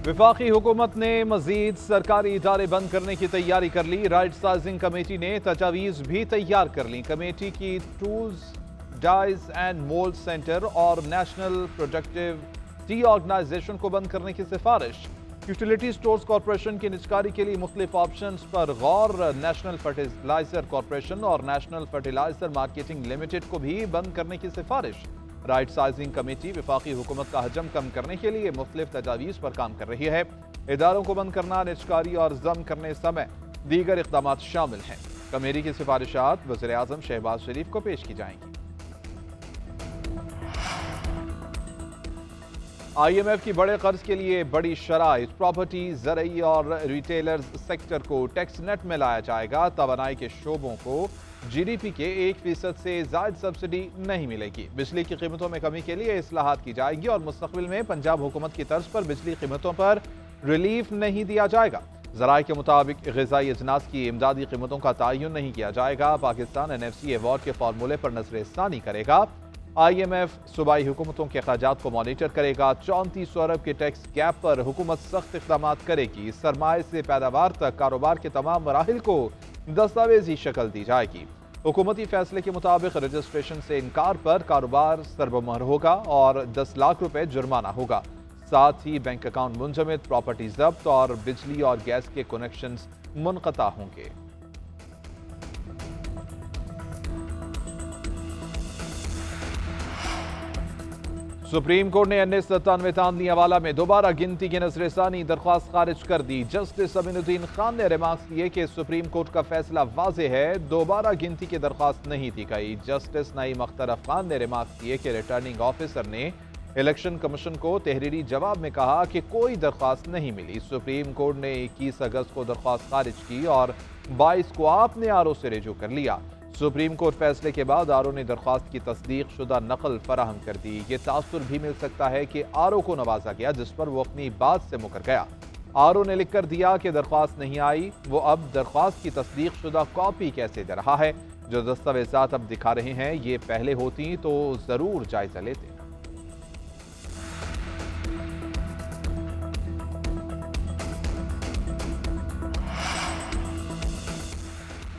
वफाकी हुकूमत ने मजीद सरकारी इदारे बंद करने की तैयारी कर ली। राइट साइजिंग कमेटी ने तजावीज़ भी तैयार कर ली। कमेटी की tools dies and mould centre और नेशनल प्रोडक्टिव टी ऑर्गेनाइजेशन को बंद करने की सिफारिश। यूटिलिटी स्टोर्स कॉरपोरेशन की निजकारी के लिए मुख्तलिफ ऑप्शंस पर गौर। नेशनल फर्टिलाइजर कॉरपोरेशन और नेशनल फर्टिलाइजर मार्केटिंग लिमिटेड को भी बंद करने की सिफारिश। राइट साइजिंग कमेटी वफाकी हुकूमत का हजम कम करने के लिए मुख्तलिफ तजावीज़ पर काम कर रही है। इदारों को बंद करना, निजकारी और जम करने समय दीगर इक़दाम शामिल हैं। कमेटी की सिफारिशात वज़ीर आज़म शहबाज शरीफ को पेश की जाएंगी। IMF की बड़े कर्ज के लिए बड़ी शराइत। प्रॉपर्टी, ज़रई और रिटेलर्स सेक्टर को टैक्स नेट में लाया जाएगा। तवानाई के शोबों को GDP के 1% से ज़ायद सब्सिडी नहीं मिलेगी। बिजली की कीमतों में कमी के लिए इस्लाहात की जाएगी और मुस्तक़बिल में पंजाब हुकूमत की तर्ज पर बिजली कीमतों पर रिलीफ नहीं दिया जाएगा। ज़राए के मुताबिक ग़िज़ाई अजनास की इमदादी कीमतों का तयन नहीं किया जाएगा। पाकिस्तान NFC अवार्ड के फार्मूले पर नज़रसानी करेगा। IMF सूबाई हुकूमतों के अखराजात को मॉनिटर करेगा। 3400 अरब के टैक्स गैप पर हुकूमत सख्त इक़दाम करेगी। सरमाए से पैदावार तक कारोबार के तमाम मराहिल को दस्तावेजी शक्ल दी जाएगी। हुकूमती फैसले के मुताबिक रजिस्ट्रेशन से इनकार पर कारोबार सरबमहर होगा और 10 लाख रुपए जुर्माना होगा। साथ ही बैंक अकाउंट मुंजमद, प्रॉपर्टी जब्त और बिजली और गैस के कनेक्शंस मुनक़ता होंगे। सुप्रीम कोर्ट ने NS97 तांदनी हवाला में दोबारा गिनती की नजरसानी दरख्वास्त खारिज कर दी। जस्टिस अमीनुद्दीन खान ने रिमार्क्स दिए कि सुप्रीम कोर्ट का फैसला वाज़ेह है, दोबारा गिनती की दरख्वास्त नहीं दी गई। जस्टिस नईम अख्तर अफगान ने रिमार्क्स दिए कि रिटर्निंग ऑफिसर ने इलेक्शन कमीशन को तहरीरी जवाब में कहा कि कोई दरख्वास्त नहीं मिली। सुप्रीम कोर्ट ने 21 अगस्त को दरख्वास्त खारिज की और 22 को आपने RO से रिजू कर लिया। सुप्रीम कोर्ट फैसले के बाद RO ने दरख्वास्त की तस्दीक शुदा नकल फराहम कर दी। ये तासुर भी मिल सकता है कि RO को नवाजा गया, जिस पर वो अपनी बात से मुकर गया। RO ने लिख कर दिया कि दरख्वास्त नहीं आई, वो अब दरख्वास्त की तस्दीक शुदा कॉपी कैसे दे रहा है। जो दस्तावेजात अब दिखा रहे हैं ये पहले होती तो जरूर जायजा लेते।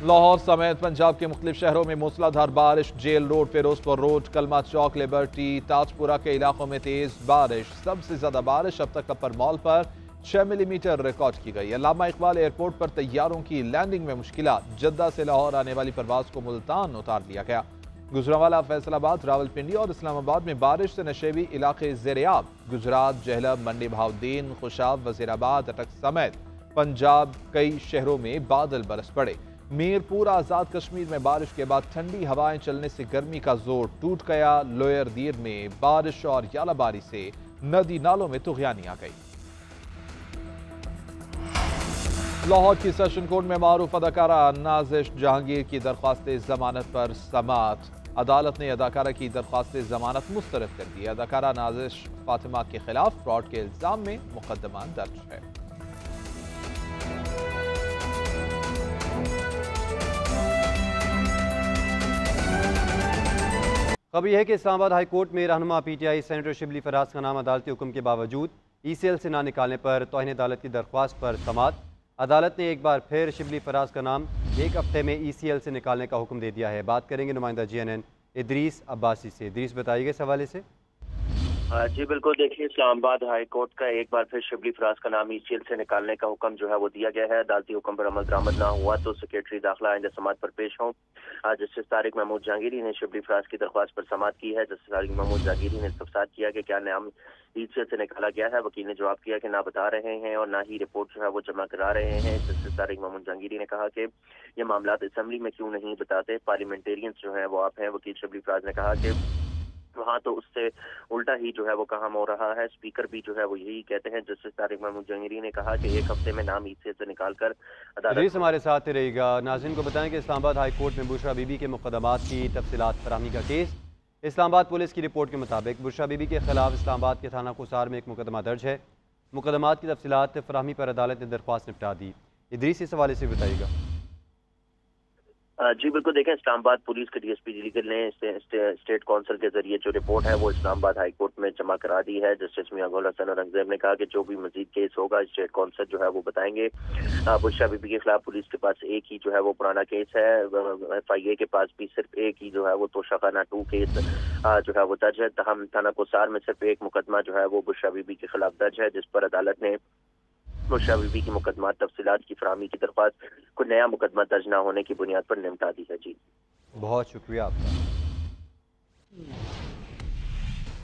लाहौर समेत पंजाब के मुख्तलिफ शहरों में मूसलाधार बारिश। जेल रोड, फिरोजपुर रोड, कलमा चौक, लिबर्टी, ताजपुरा के इलाकों में तेज बारिश। सबसे ज्यादा बारिश अब तक अपर मॉल पर 6 मिलीमीटर रिकॉर्ड की गई। अल्लामा इकबाल एयरपोर्ट पर तैयारों की लैंडिंग में मुश्किलात। जद्दा से लाहौर आने वाली परवाज को मुल्तान उतार दिया गया। गुजरांवाला, फैसलाबाद, रावलपिंडी और इस्लामाबाद में बारिश से नशेबी इलाके ज़ेर-ए-आब। गुजरात, जहलम, मंडी बहाउद्दीन, खुशाब, वजीराबाद, अटक समेत पंजाब कई शहरों में बादल बरस पड़े। मीरपुर, आज़ाद कश्मीर में बारिश के बाद ठंडी हवाएं चलने से गर्मी का जोर टूट गया। लोयर दीर में बारिश और यालाबारी से नदी नालों में तुग़यानी आ गई। लाहौर की सेशन कोर्ट में मारूफ अदाकारा नाज़िश जहांगीर की दरख्वास्त जमानत पर समाअत। अदालत ने अदाकारा की दरख्वास्त जमानत मुस्तरद कर दी। अदाकारा नाज़िश फातिमा के खिलाफ फ्रॉड के इल्जाम में मुकदमा दर्ज है। खबर यह है कि इस्लामाबाद हाई कोर्ट में रहनुमा PTI सेनेटर शिबली फराज का नाम अदालती हुक्म के बावजूद ECL से ना निकालने पर तौहीन अदालत की दरख्वास्त पर समाअत। अदालत ने एक बार फिर शिबली फराज का नाम 1 हफ्ते में ECL से निकालने का हुक्म दे दिया है। बात करेंगे नुमाइंदा GNN इदरीस अब्बासी से। इदरीस, बताइएगा इस हवाले से। जी बिल्कुल, देखिए इस्लामाबाद हाई कोर्ट का एक बार फिर शिबली फराज का नाम ECL से निकालने का हुक्म जो है वो दिया गया है। अदालती हुक्म पर अमल दरामद ना हुआ तो सेक्रेटरी दाखिला आइंदा समात पर पेश हों। जस्टिस तारिक महमूद जहांगीरी ने शिबली फराज की दरख्वास्त पर समात की है। जस्टिस तारिक महमूद जहांगीरी ने इस्तफसार किया कि क्या नाम ECL से निकाला गया है। वकील ने जवाब किया कि ना बता रहे हैं और ना ही रिपोर्ट जो है वो जमा करा रहे हैं। जस्टिस तारिक महमूद जहांगीरी ने कहा कि ये मामला असेंबली में क्यों नहीं बताते, पार्लियामेंटेरियंस जो है वो आप हैं। वकील शिबली फराज ने कहा कि वहाँ तो उससे उल्टा ही जो है वो काम हो रहा है। स्पीकर भी जो है वो यही कहते हैं। जस्टिस तारिक महमूद जहांगीरी ने कहा कि 1 हफ्ते में नाम ECL से निकालकर अदालत हमारे साथ ही रहेगा। नाज़रीन को बताएं कि इस्लामाबाद हाई कोर्ट में बुशरा बीबी के मुकदमात की तफसीलात फराहमी का केस। इस्लामाबाद पुलिस की रिपोर्ट के मुताबिक बुशरा बीबी के खिलाफ इस्लामाबाद के थाना खुसार में एक मुकदमा दर्ज है। मुकदमात की तफसीलात फराहमी पर अदालत ने दरख्वास्त निपटा दी। इदरीस, इस हवाले से बताइएगा। जी बिल्कुल, देखें इस्लामाबाद पुलिस के डीएसपी लीगल ने स्टेट काउंसिल के जरिए जो रिपोर्ट है वो इस्लामाबाद हाई कोर्ट में जमा करा दी है। जस्टिस मियां गुल हसन औरंगजेब ने कहा कि जो भी मजीद केस होगा स्टेट काउंसिल जो है वो बताएंगे। बुशरा बीबी के खिलाफ पुलिस के पास एक ही जो है वो पुराना केस है। FIA के पास भी सिर्फ एक ही जो है वो तोशाखाना 2 केस जो है वो दर्ज है। तहम थाना कोसार में सिर्फ एक मुकदमा जो है वो बुशरा बीबी के खिलाफ दर्ज है, जिस पर अदालत ने बुशरा बीबी की मुकदमा तफसीलात की फराहमी की दरख्वास्त को नया मुकदमा दर्ज न होने की बुनियाद पर निपटा दी है। जी बहुत शुक्रिया आपका।